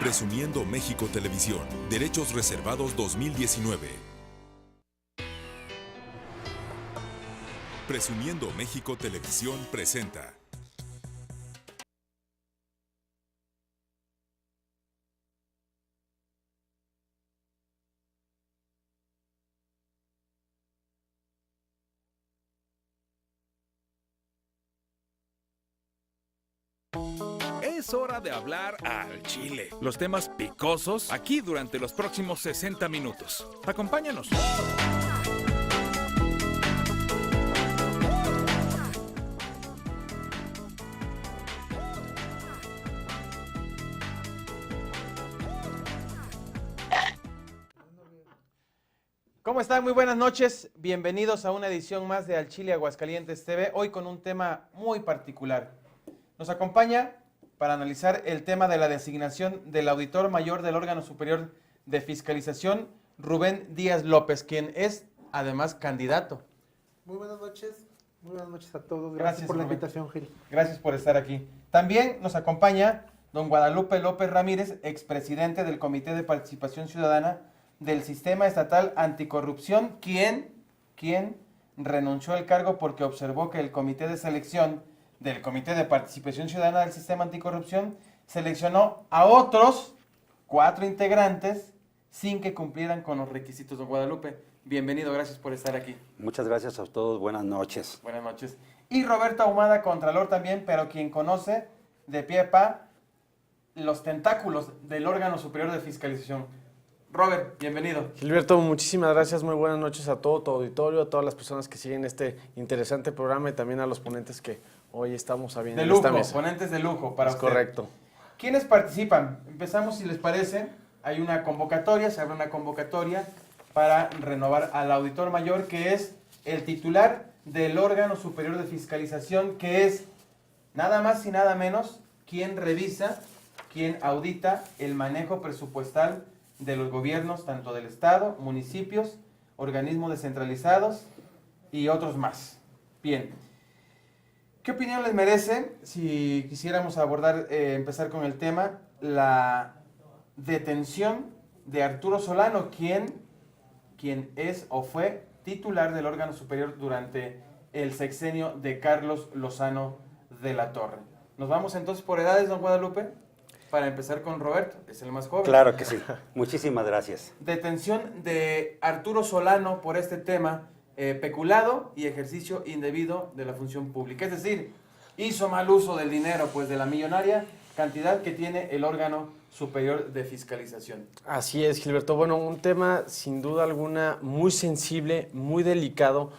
Presumiendo México Televisión. Derechos reservados 2019. Presumiendo México Televisión presenta. Es hora de hablar al chile. Los temas picosos aquí durante los próximos 60 minutos. Acompáñanos. ¿Cómo están? Muy buenas noches. Bienvenidos a una edición más de Al Chile Aguascalientes TV. Hoy con un tema muy particular. Nos acompaña para analizar el tema de la designación del auditor mayor del órgano superior de fiscalización, Rubén Díaz López, quien es además candidato. Muy buenas noches a todos. Gracias Por la Rubén. invitación, Gil. Gracias por estar aquí. También nos acompaña don Guadalupe López Ramírez, expresidente del Comité de Participación Ciudadana del Sistema Estatal Anticorrupción, quien renunció al cargo porque observó que el Comité de Selección del Comité de Participación Ciudadana del Sistema Anticorrupción seleccionó a otros 4 integrantes sin que cumplieran con los requisitos. Don Guadalupe, bienvenido, gracias por estar aquí. Muchas gracias a todos, buenas noches. Buenas noches. Y Roberto Ahumada, contralor también, pero quien conoce de pie a pa los tentáculos del órgano superior de fiscalización. Robert, bienvenido. Gilberto, muchísimas gracias, muy buenas noches a todo tu auditorio, a todas las personas que siguen este interesante programa y también a los ponentes que hoy estamos a bien De en lujo, esta mesa. ponentes de lujo para Es usted. correcto. ¿Quiénes participan? Empezamos, si les parece. Hay una convocatoria, se abre una convocatoria para renovar al auditor mayor, que es el titular del órgano superior de fiscalización, que es nada más y nada menos quien revisa, quien audita el manejo presupuestal de los gobiernos, tanto del Estado, municipios, organismos descentralizados y otros más. Bien. ¿Qué opinión les merece, si quisiéramos abordar, empezar con el tema, la detención de Arturo Solano, quien es o fue titular del órgano superior durante el sexenio de Carlos Lozano de la Torre? Nos vamos entonces por edades, don Guadalupe, para empezar con Roberto, es el más joven. Claro que sí, muchísimas gracias. Detención de Arturo Solano por este tema, peculado y ejercicio indebido de la función pública. Es decir, hizo mal uso del dinero, pues de la millonaria cantidad que tiene el órgano superior de fiscalización. Así es, Gilberto. Bueno, un tema sin duda alguna muy sensible, muy delicado.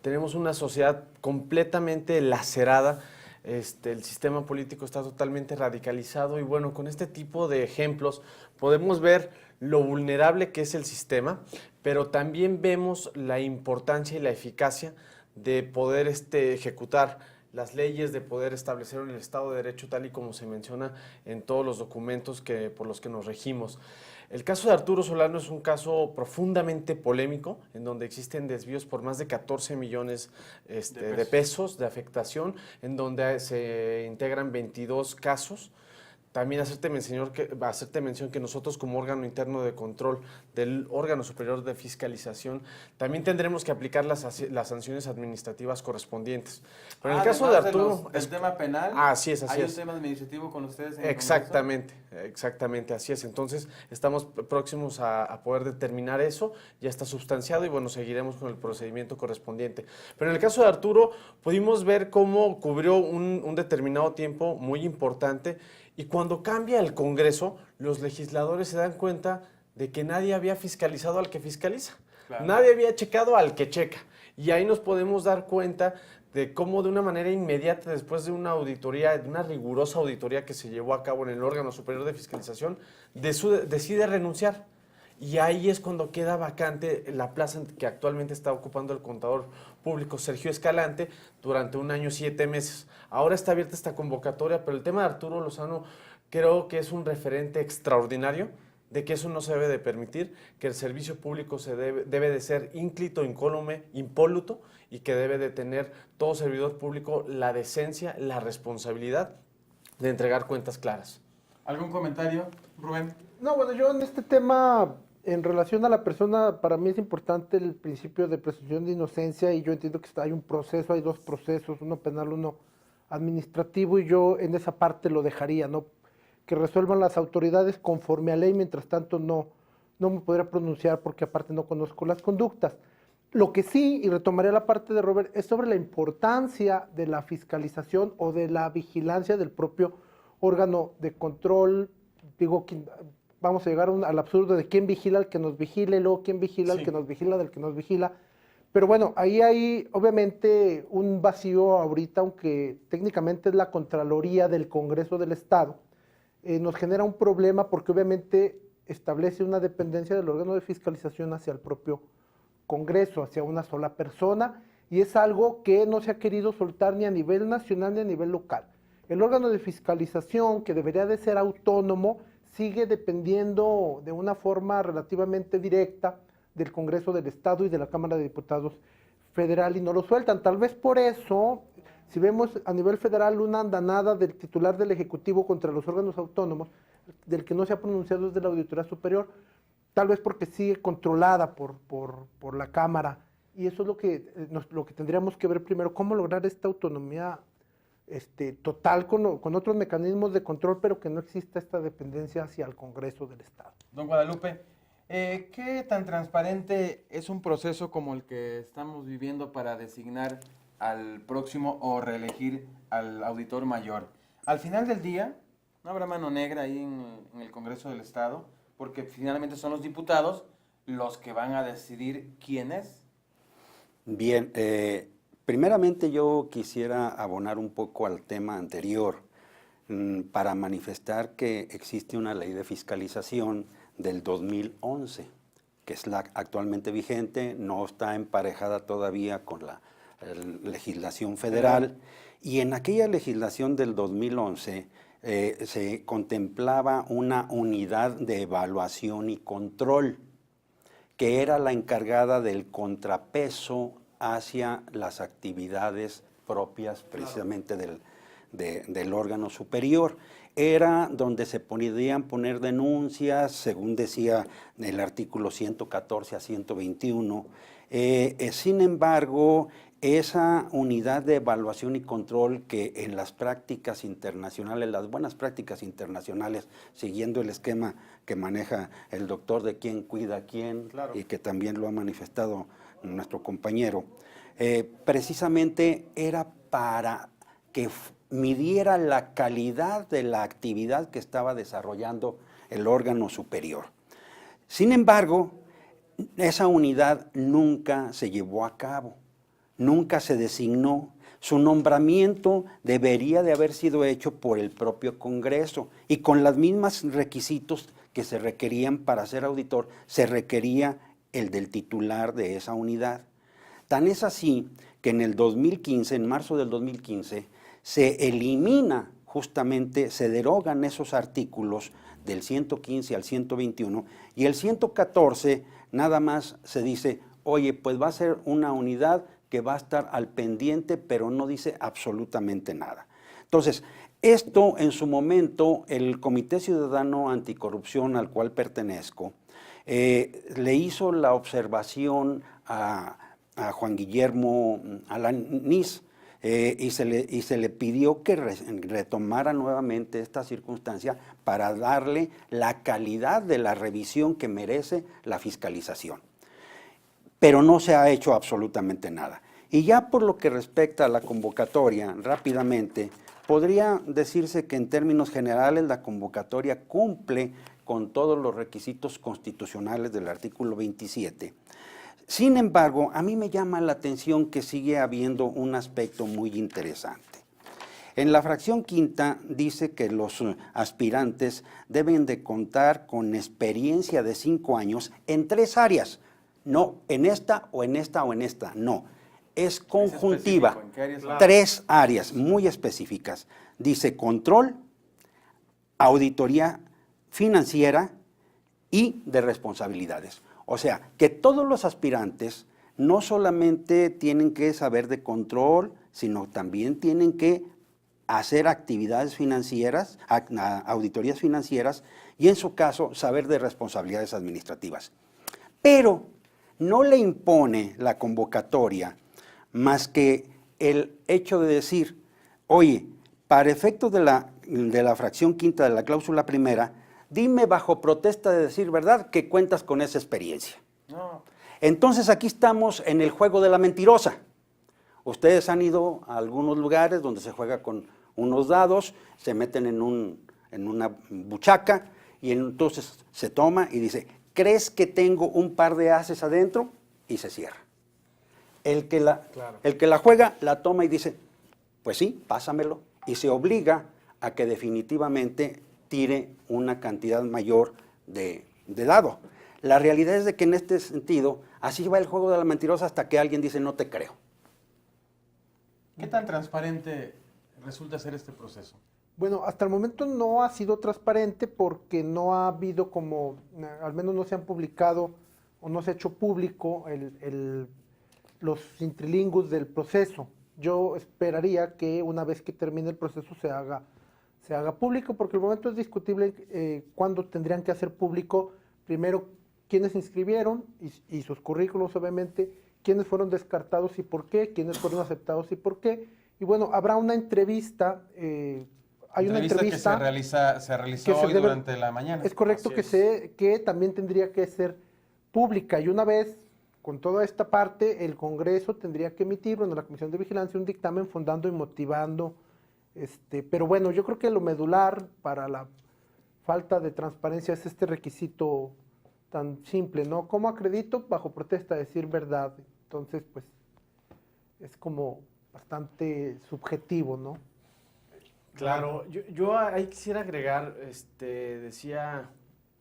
Tenemos una sociedad completamente lacerada. El sistema político está totalmente radicalizado y bueno, con este tipo de ejemplos podemos ver lo vulnerable que es el sistema, pero también vemos la importancia y la eficacia de poder ejecutar las leyes, de poder establecer el Estado de Derecho tal y como se menciona en todos los documentos por los que nos regimos. El caso de Arturo Solano es un caso profundamente polémico, en donde existen desvíos por más de 14 millones de pesos de afectación, en donde se integran 22 casos. También hacerte mención que nosotros como órgano interno de control del órgano superior de fiscalización también tendremos que aplicar las sanciones administrativas correspondientes. Pero en el caso de Arturo... ¿El tema penal? Así es. ¿Hay un tema administrativo con ustedes en el Exactamente, así es. Entonces estamos próximos a poder determinar eso, ya está substanciado y bueno, seguiremos con el procedimiento correspondiente. Pero en el caso de Arturo pudimos ver cómo cubrió un determinado tiempo muy importante. Y cuando cambia el Congreso, los legisladores se dan cuenta de que nadie había fiscalizado al que fiscaliza. Claro. Nadie había checado al que checa. Y ahí nos podemos dar cuenta de cómo de una manera inmediata, después de una auditoría, de una rigurosa auditoría que se llevó a cabo en el órgano superior de fiscalización, decide renunciar. Y ahí es cuando queda vacante la plaza que actualmente está ocupando el contador público Sergio Escalante durante 1 año y 7 meses. Ahora está abierta esta convocatoria, pero el tema de Arturo Lozano creo que es un referente extraordinario de que eso no se debe de permitir, que el servicio público debe de ser ínclito, incólume, impoluto y que debe de tener todo servidor público la decencia, la responsabilidad de entregar cuentas claras. ¿Algún comentario, Rubén? No, bueno, yo en este tema, en relación a la persona, para mí es importante el principio de presunción de inocencia y yo entiendo que hay un proceso, hay dos procesos, uno penal, uno administrativo, y yo en esa parte lo dejaría, ¿no? Que resuelvan las autoridades conforme a ley, mientras tanto no me podría pronunciar porque aparte no conozco las conductas. Lo que sí, y retomaría la parte de Robert, es sobre la importancia de la fiscalización o de la vigilancia del propio órgano de control. Digo, vamos a llegar al absurdo de quién vigila al que nos vigile, luego quién vigila al que nos vigila del que nos vigila. Pero bueno, ahí hay obviamente un vacío ahorita, aunque técnicamente es la Contraloría del Congreso del Estado. Nos genera un problema porque obviamente establece una dependencia del órgano de fiscalización hacia el propio Congreso, hacia una sola persona, y es algo que no se ha querido soltar ni a nivel nacional ni a nivel local. El órgano de fiscalización, que debería de ser autónomo, sigue dependiendo de una forma relativamente directa del Congreso del Estado y de la Cámara de Diputados Federal, y no lo sueltan. Tal vez por eso, si vemos a nivel federal una andanada del titular del Ejecutivo contra los órganos autónomos, del que no se ha pronunciado es de la Auditoría Superior, tal vez porque sigue controlada por la Cámara, y eso es lo que tendríamos que ver primero, cómo lograr esta autonomía total con otros mecanismos de control, pero que no exista esta dependencia hacia el Congreso del Estado. Don Guadalupe, ¿qué tan transparente es un proceso como el que estamos viviendo para designar al próximo o reelegir al auditor mayor? Al final del día, ¿no habrá mano negra ahí en el Congreso del Estado? Porque finalmente son los diputados los que van a decidir quién es. Bien, primeramente yo quisiera abonar un poco al tema anterior para manifestar que existe una ley de fiscalización del 2011, que es la actualmente vigente, no está emparejada todavía con la legislación federal, y en aquella legislación del 2011 se contemplaba una unidad de evaluación y control, que era la encargada del contrapeso hacia las actividades propias precisamente del órgano superior. Era donde se podían poner denuncias, según decía el artículo 114 a 121. Sin embargo, esa unidad de evaluación y control que en las prácticas internacionales, las buenas prácticas internacionales, siguiendo el esquema que maneja el doctor de quién cuida a quién, claro, y que también lo ha manifestado nuestro compañero, precisamente era para que midiera la calidad de la actividad que estaba desarrollando el órgano superior. Sin embargo, esa unidad nunca se llevó a cabo. Nunca se designó. Su nombramiento debería de haber sido hecho por el propio Congreso y con los mismos requisitos que se requerían para ser auditor, se requería el del titular de esa unidad. Tan es así que en el 2015, en marzo del 2015, se elimina justamente, se derogan esos artículos del 115 al 121 y el 114 nada más se dice, oye, pues va a ser una unidad que va a estar al pendiente, pero no dice absolutamente nada. Entonces, esto en su momento, el Comité Ciudadano Anticorrupción al cual pertenezco, le hizo la observación a Juan Guillermo Alanís y se le pidió que retomara nuevamente esta circunstancia para darle la calidad de la revisión que merece la fiscalización. Pero no se ha hecho absolutamente nada. Y ya por lo que respecta a la convocatoria, rápidamente, podría decirse que en términos generales la convocatoria cumple con todos los requisitos constitucionales del artículo 27. Sin embargo, a mí me llama la atención que sigue habiendo un aspecto muy interesante. En la fracción quinta dice que los aspirantes deben de contar con experiencia de 5 años en 3 áreas. No, en esta o en esta o en esta, no. Es conjuntiva. ¿En qué áreas? 3 áreas muy específicas. Dice control, auditoría financiera y de responsabilidades. O sea, que todos los aspirantes no solamente tienen que saber de control, sino también tienen que hacer actividades financieras, auditorías financieras y en su caso saber de responsabilidades administrativas. Pero no le impone la convocatoria más que el hecho de decir, oye, para efectos de la fracción quinta de la cláusula primera, dime bajo protesta de decir verdad que cuentas con esa experiencia. No. Entonces aquí estamos en el juego de la mentirosa. Ustedes han ido a algunos lugares donde se juega con unos dados, se meten en una buchaca y entonces se toma y dice, ¿crees que tengo un par de ases adentro? Y se cierra. El que la juega la toma y dice, pues sí, pásamelo, y se obliga a que definitivamente tire una cantidad mayor de dado. La realidad es de que en este sentido, así va el juego de la mentirosa hasta que alguien dice, no te creo. ¿Qué tan transparente resulta ser este proceso? Bueno, hasta el momento no ha sido transparente porque no ha habido al menos no se han publicado o no se ha hecho público los intríngulis del proceso. Yo esperaría que una vez que termine el proceso se haga público, porque el momento es discutible cuándo tendrían que hacer público, primero, quiénes se inscribieron y sus currículos, obviamente, quiénes fueron descartados y por qué, quiénes fueron aceptados y por qué. Y bueno, habrá una entrevista, hay una entrevista que se realizó hoy durante la mañana. Es correcto que también tendría que ser pública, y una vez con toda esta parte, el Congreso tendría que emitir, la Comisión de Vigilancia, un dictamen fundando y motivando. Pero bueno, yo creo que lo medular para la falta de transparencia es este requisito tan simple, ¿no? ¿Cómo acredito? Bajo protesta decir verdad. Entonces, pues, es como bastante subjetivo, ¿no? Claro, yo ahí quisiera agregar, decía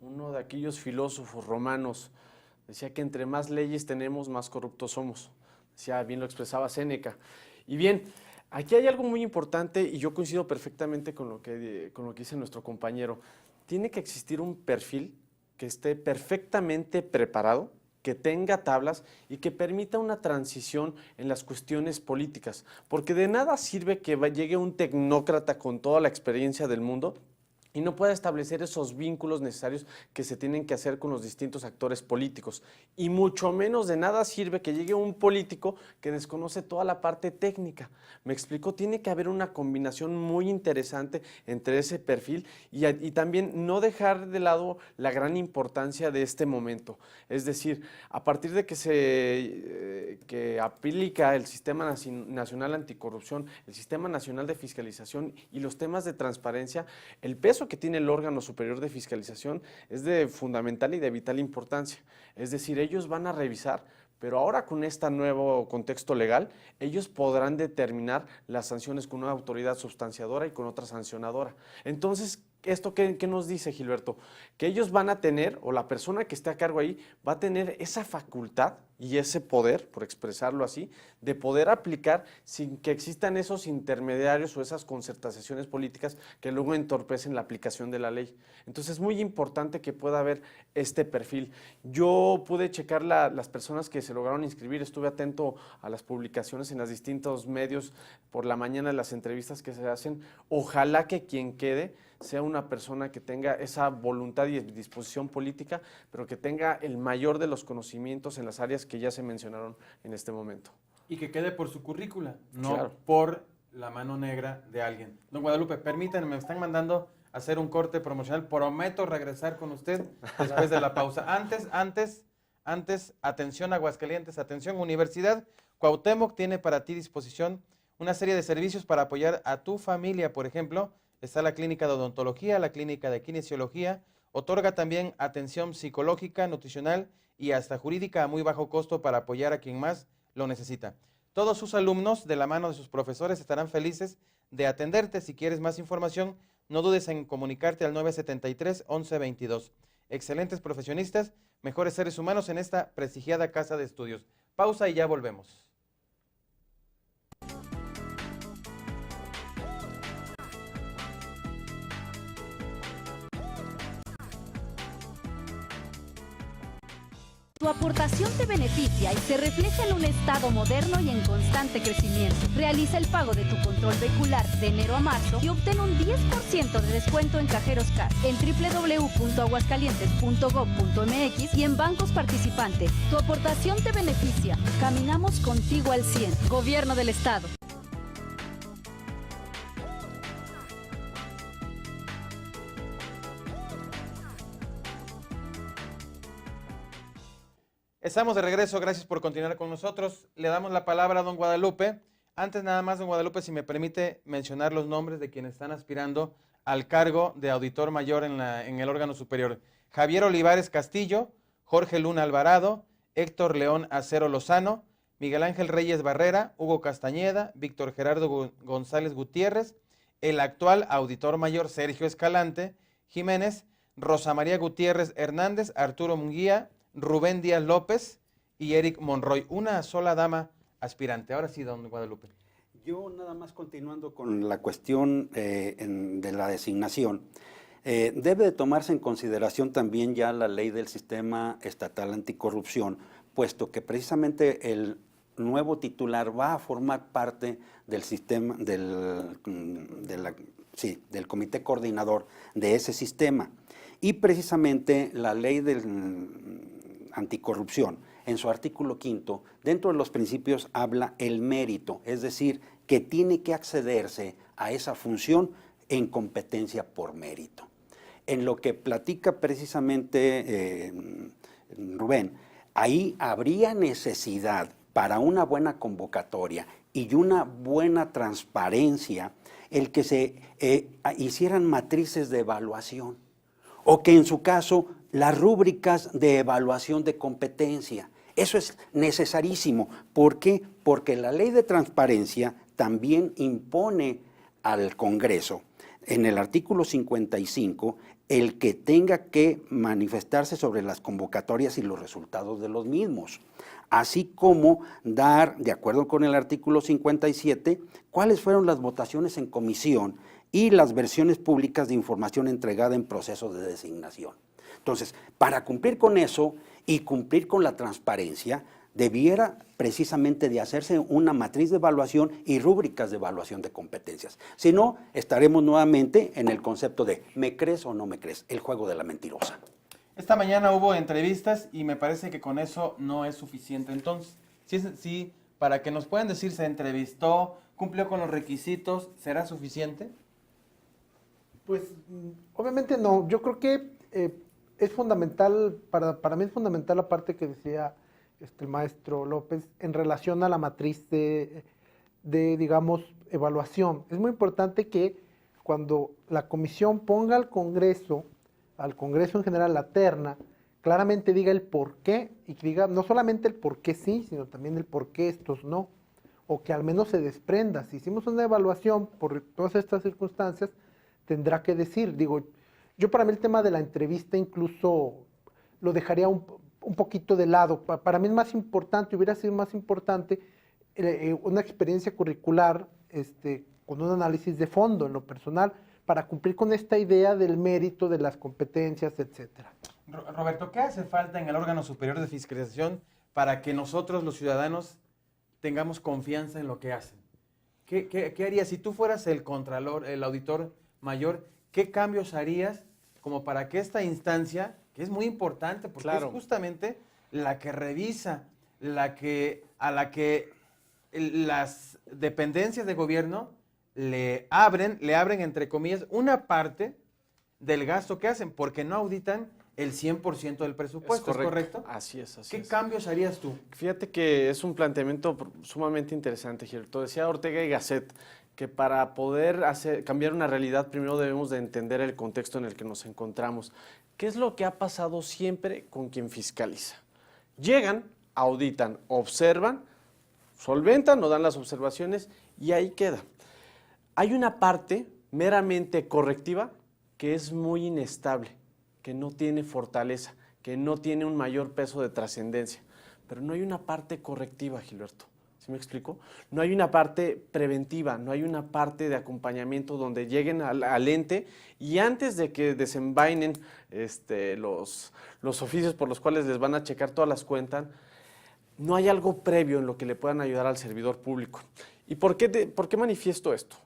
uno de aquellos filósofos romanos, decía que entre más leyes tenemos, más corruptos somos. Decía, bien lo expresaba Séneca. Y bien, aquí hay algo muy importante y yo coincido perfectamente con lo que dice nuestro compañero. Tiene que existir un perfil que esté perfectamente preparado, que tenga tablas y que permita una transición en las cuestiones políticas. Porque de nada sirve que llegue un tecnócrata con toda la experiencia del mundo y no pueda establecer esos vínculos necesarios que se tienen que hacer con los distintos actores políticos. Y mucho menos de nada sirve que llegue un político que desconoce toda la parte técnica. Me explico, tiene que haber una combinación muy interesante entre ese perfil y también no dejar de lado la gran importancia de este momento. Es decir, a partir de que aplica el Sistema Nacional Anticorrupción, el Sistema Nacional de Fiscalización y los temas de transparencia, el peso que tiene el órgano superior de fiscalización es de fundamental y de vital importancia. Es decir, ellos van a revisar, pero ahora con este nuevo contexto legal, ellos podrán determinar las sanciones con una autoridad sustanciadora y con otra sancionadora. Entonces, ¿esto qué nos dice, Gilberto? Que ellos van a tener, o la persona que esté a cargo ahí, va a tener esa facultad y ese poder, por expresarlo así, de poder aplicar sin que existan esos intermediarios o esas concertaciones políticas que luego entorpecen la aplicación de la ley. Entonces es muy importante que pueda haber este perfil. Yo pude checar las personas que se lograron inscribir, estuve atento a las publicaciones en los distintos medios por la mañana, las entrevistas que se hacen. Ojalá que quien quede sea una persona que tenga esa voluntad y disposición política, pero que tenga el mayor de los conocimientos en las áreas que ya se mencionaron en este momento. Y que quede por su currícula, no Claro. por la mano negra de alguien. Don Guadalupe, permítanme, me están mandando a hacer un corte promocional. Prometo regresar con usted después de la pausa. Antes, atención Aguascalientes, atención Universidad Cuauhtémoc tiene para ti disposición una serie de servicios para apoyar a tu familia. Por ejemplo, está la clínica de odontología, la clínica de kinesiología, otorga también atención psicológica, nutricional y hasta jurídica a muy bajo costo para apoyar a quien más lo necesita. Todos sus alumnos, de la mano de sus profesores, estarán felices de atenderte. Si quieres más información, no dudes en comunicarte al 973-1122. Excelentes profesionistas, mejores seres humanos en esta prestigiada casa de estudios. Pausa y ya volvemos. Tu aportación te beneficia y se refleja en un estado moderno y en constante crecimiento. Realiza el pago de tu control vehicular de enero a marzo y obtén un 10% de descuento en cajeros CAS en www.aguascalientes.gov.mx y en bancos participantes. Tu aportación te beneficia. Caminamos contigo al 100. Gobierno del Estado. Estamos de regreso, gracias por continuar con nosotros. Le damos la palabra a don Guadalupe. Antes nada más, don Guadalupe, si me permite mencionar los nombres de quienes están aspirando al cargo de auditor mayor en el órgano superior. Javier Olivares Castillo, Jorge Luna Alvarado, Héctor León Acero Lozano, Miguel Ángel Reyes Barrera, Hugo Castañeda, Víctor Gerardo González Gutiérrez, el actual auditor mayor Sergio Escalante Jiménez, Rosa María Gutiérrez Hernández, Arturo Munguía, Rubén Díaz López y Eric Monroy. Una sola dama aspirante. Ahora sí, don Guadalupe. Yo nada más continuando con la cuestión de la designación. Debe de tomarse en consideración también ya la ley del sistema estatal anticorrupción, puesto que precisamente el nuevo titular va a formar parte del sistema, del comité coordinador de ese sistema. Y precisamente la ley del anticorrupción, en su artículo 5, dentro de los principios habla el mérito, es decir, que tiene que accederse a esa función en competencia por mérito. En lo que platica precisamente Rubén, ahí habría necesidad para una buena convocatoria y una buena transparencia, el que se hicieran matrices de evaluación, o que en su caso las rúbricas de evaluación de competencia. Eso es necesarísimo. ¿Por qué? Porque la ley de transparencia también impone al Congreso, en el artículo 55, el que tenga que manifestarse sobre las convocatorias y los resultados de los mismos, así como dar, de acuerdo con el artículo 57, cuáles fueron las votaciones en comisión y las versiones públicas de información entregada en procesos de designación. Entonces, para cumplir con eso y cumplir con la transparencia, debiera precisamente de hacerse una matriz de evaluación y rúbricas de evaluación de competencias. Si no, estaremos nuevamente en el concepto de ¿me crees o no me crees? El juego de la mentirosa. Esta mañana hubo entrevistas y me parece que con eso no es suficiente. Entonces, sí, para que nos puedan decir, se entrevistó, cumplió con los requisitos, ¿será suficiente? Pues obviamente no. Yo creo que es fundamental, para mí es fundamental la parte que decía el maestro López en relación a la matriz de, digamos, evaluación. Es muy importante que cuando la comisión ponga al Congreso en general la terna, claramente diga el por qué, y que diga no solamente el por qué sí, sino también el por qué estos no, o que al menos se desprenda. Si hicimos una evaluación por todas estas circunstancias, tendrá que decir, digo, yo para mí el tema de la entrevista incluso lo dejaría un poquito de lado. Para mí es más importante, hubiera sido más importante una experiencia curricular con un análisis de fondo en lo personal, para cumplir con esta idea del mérito, de las competencias, etcétera. Roberto, ¿qué hace falta en el órgano superior de fiscalización para que nosotros, los ciudadanos, tengamos confianza en lo que hacen? ¿Qué harías si tú fueras el contralor, el auditor mayor? ¿Qué cambios harías como para que esta instancia, que es muy importante porque es justamente la que revisa, a la que las dependencias de gobierno le abren entre comillas una parte del gasto que hacen, porque no auditan el 100% del presupuesto, ¿es correcto? Así es, así ¿Qué es. cambios harías tú? Fíjate que es un planteamiento sumamente interesante, Gilberto. Decía Ortega y Gasset que para poder cambiar una realidad, primero debemos de entender el contexto en el que nos encontramos. ¿Qué es lo que ha pasado siempre con quien fiscaliza? Llegan, auditan, observan, solventan o dan las observaciones y ahí queda. Hay una parte meramente correctiva que es muy inestable, que no tiene fortaleza, que no tiene un mayor peso de trascendencia, pero no hay una parte correctiva, Gilberto. ¿Sí me explico? No hay una parte preventiva, no hay una parte de acompañamiento donde lleguen al ente y antes de que desenvainen los oficios por los cuales les van a checar todas las cuentas, no hay algo previo en lo que le puedan ayudar al servidor público. ¿Y por qué manifiesto esto?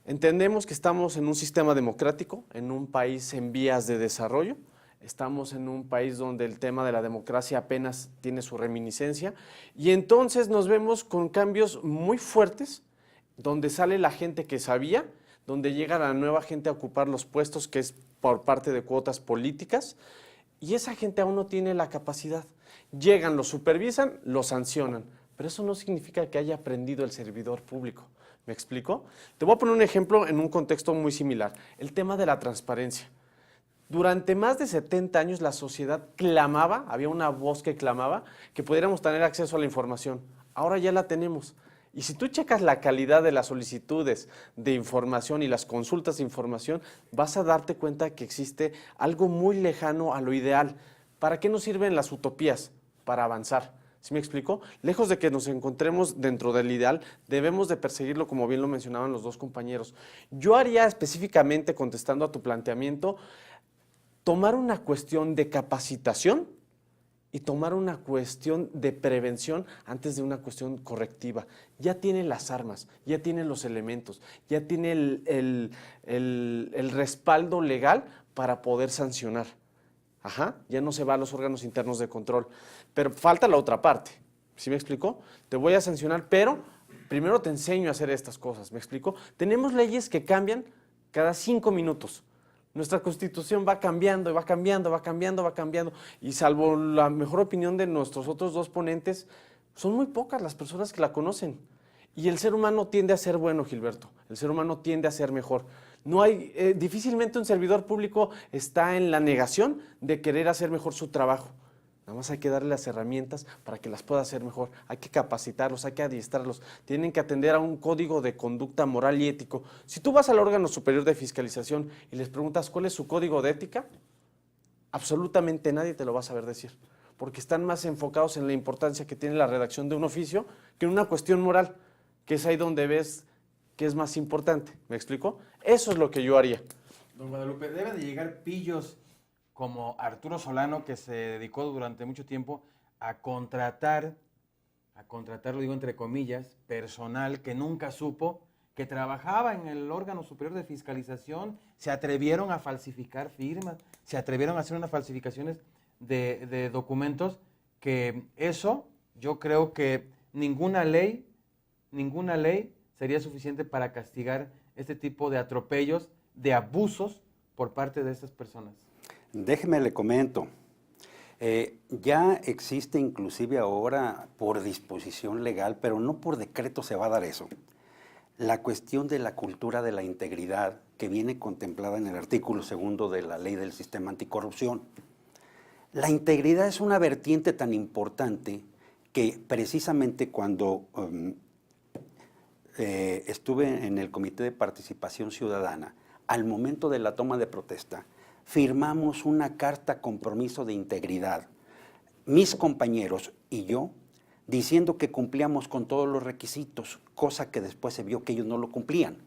Entendemos que estamos en un sistema democrático, en un país en vías de desarrollo, estamos en un país donde el tema de la democracia apenas tiene su reminiscencia y entonces nos vemos con cambios muy fuertes, donde sale la gente que sabía, donde llega la nueva gente a ocupar los puestos que es por parte de cuotas políticas y esa gente aún no tiene la capacidad. Llegan, lo supervisan, lo sancionan, pero eso no significa que haya aprendido el servidor público. ¿Me explico? Te voy a poner un ejemplo en un contexto muy similar, el tema de la transparencia. Durante más de 70 años la sociedad clamaba, había una voz que clamaba que pudiéramos tener acceso a la información. Ahora ya la tenemos. Y si tú checas la calidad de las solicitudes de información y las consultas de información, vas a darte cuenta que existe algo muy lejano a lo ideal. ¿Para qué nos sirven las utopías? Para avanzar. ¿Sí me explico? Lejos de que nos encontremos dentro del ideal, debemos de perseguirlo como bien lo mencionaban los dos compañeros. Yo haría específicamente, contestando a tu planteamiento, tomar una cuestión de capacitación y tomar una cuestión de prevención antes de una cuestión correctiva. Ya tiene las armas, ya tiene los elementos, ya tiene el respaldo legal para poder sancionar. Ajá, ya no se va a los órganos internos de control. Pero falta la otra parte. ¿Sí me explico? Te voy a sancionar, pero primero te enseño a hacer estas cosas. ¿Me explico? Tenemos leyes que cambian cada 5 minutos. Nuestra Constitución va cambiando, y va cambiando, va cambiando, va cambiando. Y salvo la mejor opinión de nuestros otros dos ponentes, son muy pocas las personas que la conocen. Y el ser humano tiende a ser bueno, Gilberto. El ser humano tiende a ser mejor. No hay, difícilmente un servidor público está en la negación de querer hacer mejor su trabajo. Nada más hay que darle las herramientas para que las pueda hacer mejor. Hay que capacitarlos, hay que adiestrarlos. Tienen que atender a un código de conducta moral y ético. Si tú vas al órgano superior de fiscalización y les preguntas cuál es su código de ética, absolutamente nadie te lo va a saber decir. Porque están más enfocados en la importancia que tiene la redacción de un oficio que en una cuestión moral, que es ahí donde ves que es más importante. ¿Me explico? Eso es lo que yo haría. Don Guadalupe, deben de llegar pillos como Arturo Solano, que se dedicó durante mucho tiempo a contratar, lo digo entre comillas, personal que nunca supo, que trabajaba en el órgano superior de fiscalización, se atrevieron a falsificar firmas, se atrevieron a hacer unas falsificaciones de documentos, que eso yo creo que ninguna ley sería suficiente para castigar este tipo de atropellos, de abusos por parte de estas personas. Déjeme le comento, ya existe inclusive ahora por disposición legal, pero no por decreto se va a dar eso, la cuestión de la cultura de la integridad que viene contemplada en el artículo 2 de la Ley del Sistema Anticorrupción. La integridad es una vertiente tan importante que precisamente cuando estuve en el Comité de Participación Ciudadana, al momento de la toma de protesta, firmamos una carta compromiso de integridad, mis compañeros y yo, diciendo que cumplíamos con todos los requisitos, cosa que después se vio que ellos no lo cumplían.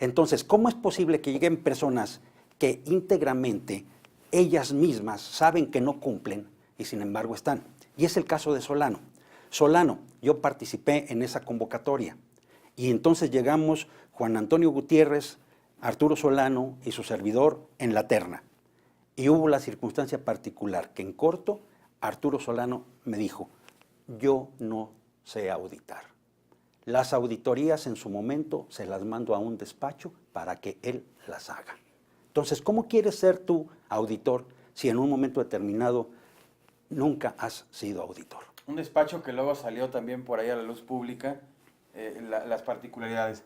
Entonces, ¿cómo es posible que lleguen personas que íntegramente ellas mismas saben que no cumplen y sin embargo están? Y es el caso de Solano. Solano, yo participé en esa convocatoria y entonces llegamos Juan Antonio Gutiérrez, Arturo Solano y su servidor en la terna. Y hubo la circunstancia particular que en corto Arturo Solano me dijo, yo no sé auditar. Las auditorías en su momento se las mando a un despacho para que él las haga. Entonces, ¿cómo quieres ser tú auditor si en un momento determinado nunca has sido auditor? Un despacho que luego salió también por ahí a la luz pública, las particularidades.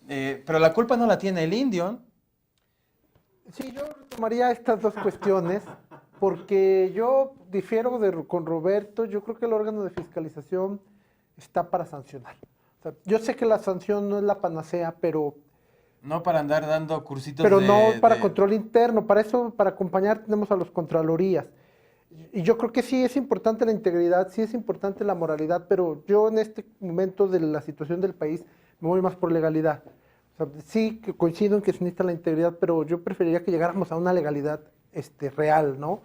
Pero la culpa no la tiene el indio. Sí, yo tomaría estas dos cuestiones porque yo difiero con Roberto. Yo creo que el órgano de fiscalización está para sancionar. O sea, yo sé que la sanción no es la panacea, pero... No para andar dando cursitos pero no para control interno. Para eso, para acompañar, tenemos a los contralorías. Y yo creo que sí es importante la integridad, sí es importante la moralidad, pero yo en este momento de la situación del país me voy más por legalidad. O sea, sí que coincido en que se necesita la integridad, pero yo preferiría que llegáramos a una legalidad real, ¿no?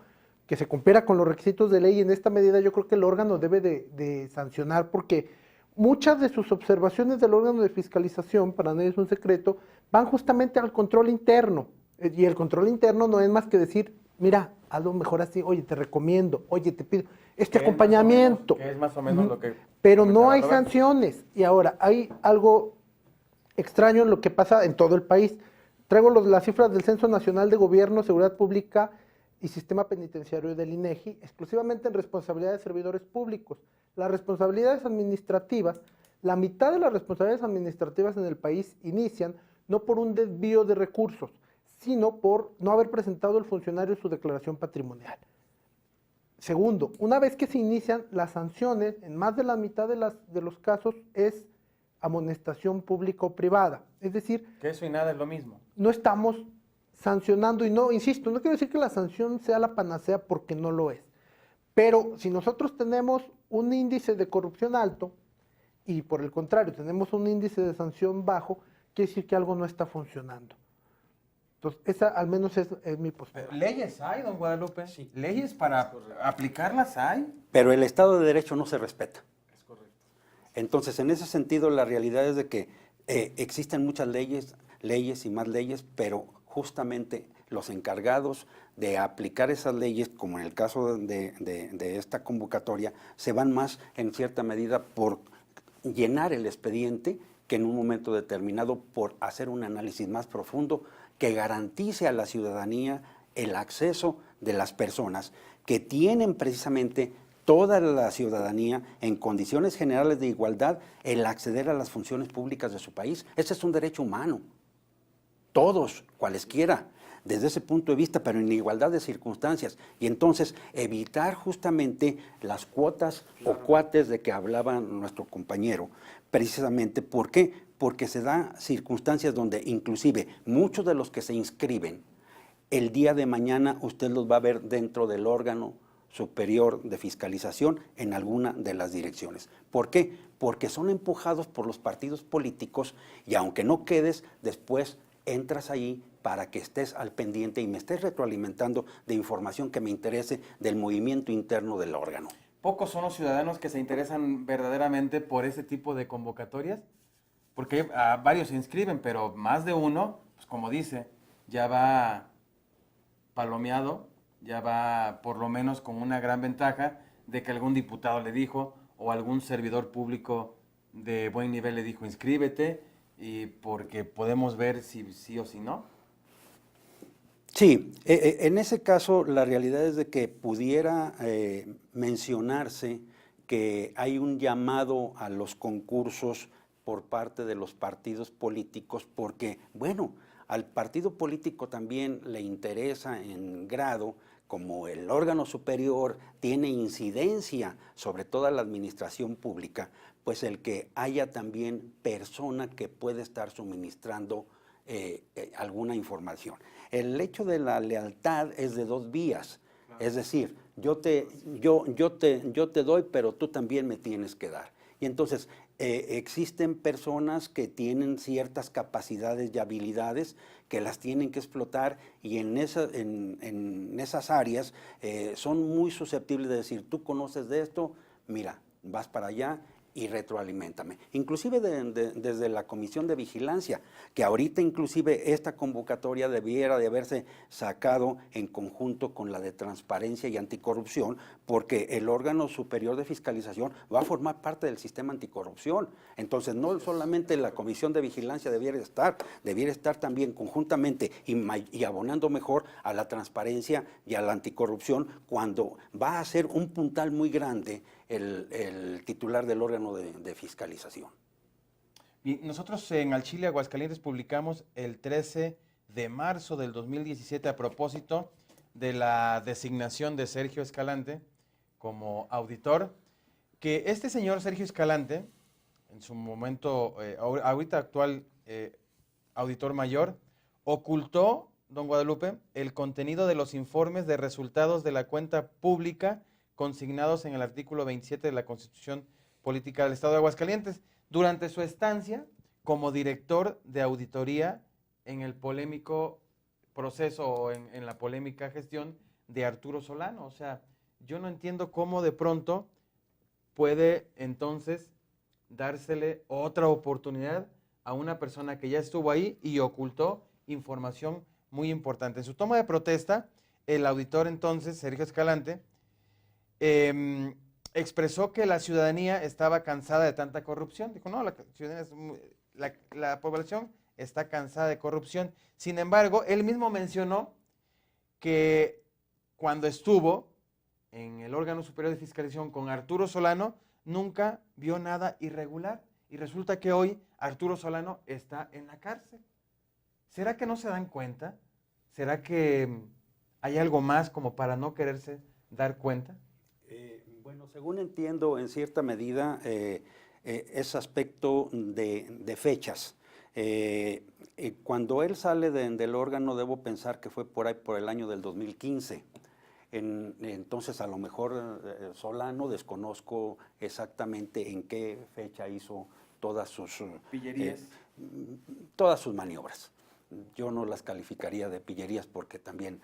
Que se cumpliera con los requisitos de ley. Y en esta medida yo creo que el órgano debe de sancionar, porque muchas de sus observaciones del órgano de fiscalización, para nadie es un secreto, van justamente al control interno. Y el control interno no es más que decir, mira, hazlo mejor así, oye, te recomiendo, oye, te pido este acompañamiento. Que es más o menos lo que... Pero no hay Roberto. sanciones. Y ahora, hay algo extraño en lo que pasa en todo el país. Traigo las cifras del Censo Nacional de Gobierno, Seguridad Pública y Sistema Penitenciario del INEGI, exclusivamente en responsabilidad de servidores públicos. Las responsabilidades administrativas, la mitad de las responsabilidades administrativas en el país inician no por un desvío de recursos, sino por no haber presentado el funcionario su declaración patrimonial. Segundo, una vez que se inician las sanciones, en más de la mitad de los casos es amonestación pública o privada. Es decir, Que eso y nada es lo mismo. no estamos sancionando, y no, insisto, no quiero decir que la sanción sea la panacea, porque no lo es. Pero si nosotros tenemos un índice de corrupción alto y por el contrario tenemos un índice de sanción bajo, quiere decir que algo no está funcionando. Entonces, esa al menos es mi postura. Leyes hay, don Guadalupe. Sí. Leyes para aplicarlas hay. Pero el Estado de Derecho no se respeta. Es correcto. Entonces, en ese sentido, la realidad es de que existen muchas leyes y más leyes, pero justamente los encargados de aplicar esas leyes, como en el caso de esta convocatoria, se van más en cierta medida por llenar el expediente que en un momento determinado por hacer un análisis más profundo que garantice a la ciudadanía el acceso de las personas que tienen precisamente toda la ciudadanía en condiciones generales de igualdad el acceder a las funciones públicas de su país. Ese es un derecho humano. Todos, cualesquiera, desde ese punto de vista, pero en igualdad de circunstancias. Y entonces evitar justamente las cuotas o cuates de que hablaba nuestro compañero, precisamente, ¿por qué? Porque se da circunstancias donde inclusive muchos de los que se inscriben, el día de mañana usted los va a ver dentro del órgano superior de fiscalización en alguna de las direcciones. ¿Por qué? Porque son empujados por los partidos políticos y aunque no quedes, después entras ahí para que estés al pendiente y me estés retroalimentando de información que me interese del movimiento interno del órgano. Pocos son los ciudadanos que se interesan verdaderamente por ese tipo de convocatorias, porque varios se inscriben, pero más de uno, pues como dice, ya va palomeado, ya va por lo menos con una gran ventaja de que algún diputado le dijo o algún servidor público de buen nivel le dijo inscríbete, y porque podemos ver si sí o si no. Sí, en ese caso la realidad es de que pudiera mencionarse que hay un llamado a los concursos por parte de los partidos políticos porque, bueno, al partido político también le interesa en grado, como el órgano superior tiene incidencia sobre toda la administración pública, pues el que haya también persona que puede estar suministrando alguna información. El hecho de la lealtad es de dos vías, es decir, yo te doy, pero tú también me tienes que dar. Y entonces existen personas que tienen ciertas capacidades y habilidades que las tienen que explotar y en esas áreas son muy susceptibles de decir, tú conoces de esto, mira, vas para allá y retroaliméntame. Inclusive desde la Comisión de Vigilancia, que ahorita inclusive esta convocatoria debiera de haberse sacado en conjunto con la de Transparencia y Anticorrupción, porque el órgano superior de fiscalización va a formar parte del sistema anticorrupción. Entonces no solamente la Comisión de Vigilancia debiera estar también conjuntamente y abonando mejor a la transparencia y a la anticorrupción cuando va a ser un puntal muy grande el titular del órgano de fiscalización. Bien, nosotros en Al Chile Aguascalientes publicamos el 13 de marzo del 2017 a propósito de la designación de Sergio Escalante como auditor, que este señor Sergio Escalante, en su momento, ahorita actual auditor mayor, ocultó don Guadalupe, el contenido de los informes de resultados de la cuenta pública consignados en el artículo 27 de la Constitución Política del Estado de Aguascalientes, durante su estancia como director de auditoría en el polémico proceso o en la polémica gestión de Arturo Solano. O sea, yo no entiendo cómo de pronto puede entonces dársele otra oportunidad a una persona que ya estuvo ahí y ocultó información muy importante. En su toma de protesta, el auditor entonces, Sergio Escalante, expresó que la ciudadanía estaba cansada de tanta corrupción. Dijo, no, la población está cansada de corrupción. Sin embargo, él mismo mencionó que cuando estuvo en el órgano superior de fiscalización con Arturo Solano, nunca vio nada irregular. Y resulta que hoy Arturo Solano está en la cárcel. ¿Será que no se dan cuenta? ¿Será que hay algo más como para no quererse dar cuenta? Bueno, según entiendo, en cierta medida, es aspecto de fechas. Cuando él sale del órgano, debo pensar que fue por ahí, por el año del 2015. Entonces, a lo mejor Solano, desconozco exactamente en qué fecha hizo todas sus Pillerías. Todas sus maniobras. Yo no las calificaría de pillerías porque también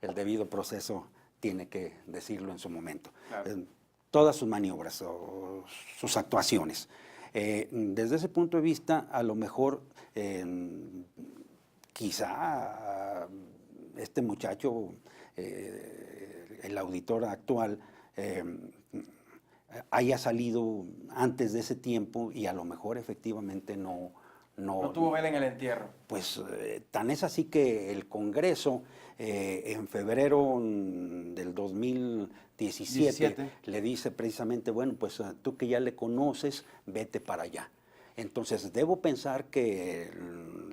el debido proceso tiene que decirlo en su momento. Claro. Todas sus maniobras o sus actuaciones. Desde ese punto de vista, a lo mejor quizá este muchacho, el auditor actual, haya salido antes de ese tiempo y a lo mejor efectivamente no tuvo vela en el entierro. Pues tan es así que el Congreso en febrero del 2017 le dice precisamente, bueno, pues tú que ya le conoces, vete para allá. Entonces, debo pensar que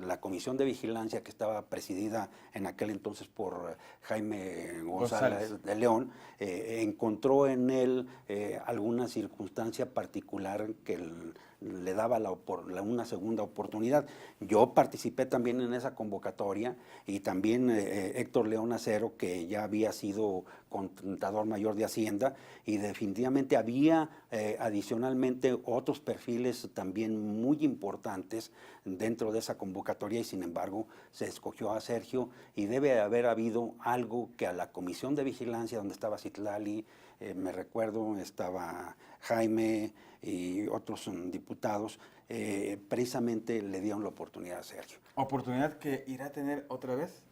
la Comisión de Vigilancia, que estaba presidida en aquel entonces por Jaime González de León, encontró en él alguna circunstancia particular que le daba una segunda oportunidad. Yo participé también en esa convocatoria y también Héctor León Acero, que ya había sido contador mayor de Hacienda, y definitivamente había adicionalmente otros perfiles también muy importantes dentro de esa convocatoria y sin embargo se escogió a Sergio y debe haber habido algo que a la Comisión de Vigilancia, donde estaba Citlali, me recuerdo, estaba Jaime y otros diputados, precisamente le dieron la oportunidad a Sergio. ¿Oportunidad que irá a tener otra vez?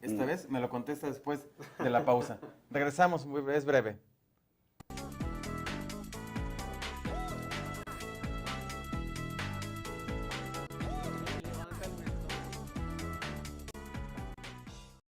Esta vez me lo contesta después de la pausa. Regresamos, es breve.